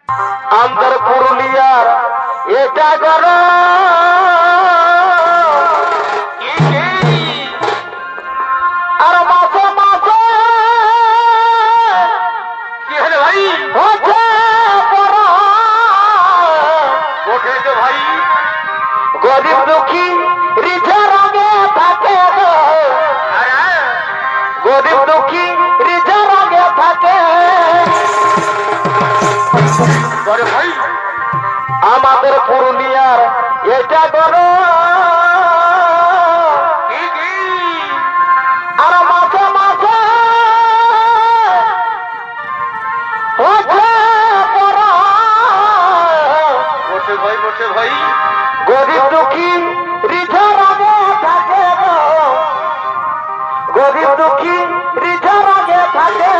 আন্তর পুরুলিয়ার এটা গর আর মাসে মাসে কি হলো ভাই ওঠে পড়া ওঠে তো ভাই গরিব দুঃখী রিঝে রঙে থাকে গরিব দুঃখী রিঝে রঙে থাকে ভাই আমাদের পুরুলিয়ার এটা গরো আর মাসে মাসে বসে ভাই গরিব দুঃখী রিঝা রাগে থাকে গরিব দুঃখী রিঝা রাগে থাকে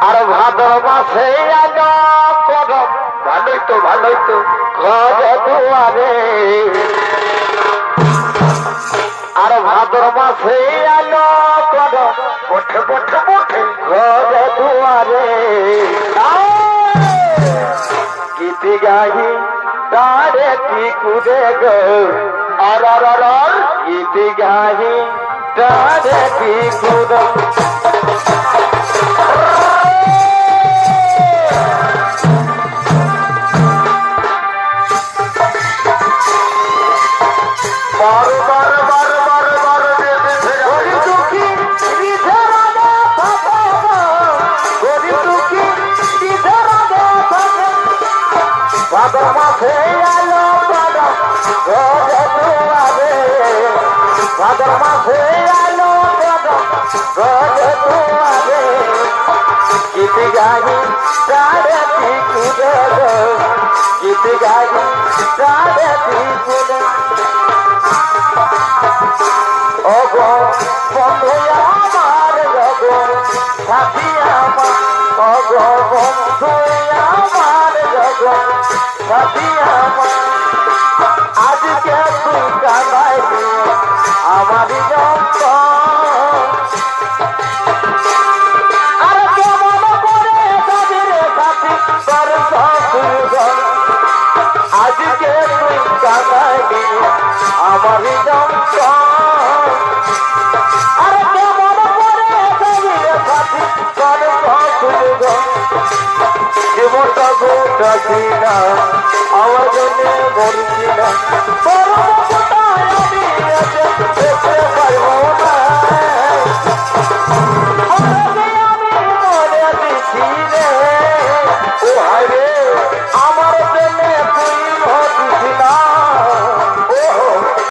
আর ভাদ্র মাসে ভালোই তো ঘরে দুয়ারে আর ভাদ্র মাসে আলো কর পঠে পঠে পঠে ঘরে দুয়ারে গীতি গাহি তারে কি কুদে গো আর গীতি গাহি তারে কি কুদে ভাদ্র মাসে আলো ঘরে দুয়ারে ভাদ্র মাসে আলো ঘরে দুয়ারে গীত গাহি তারে কুদে গীত গাহি তারে কুদে ওগো বন্ধু আমার গো সাথী আমার ওগো বন্ধু আমার গো সাথী আমার আজকে তুই কাঁদাই আমারই যন্ত্র আর কেমন করে যাবি রে সাথী তোর শ্বশুর আজকে তুই কাঁদাই আমারই যন্ত্র আর কেমন করে যাবি রে সাথী তোর শ্বশুর জীবনটা গোটা ছিল আমার জন্য মরছি না দেখতে পারবো না আমি মরে দিছি রে ও হায় রে আমার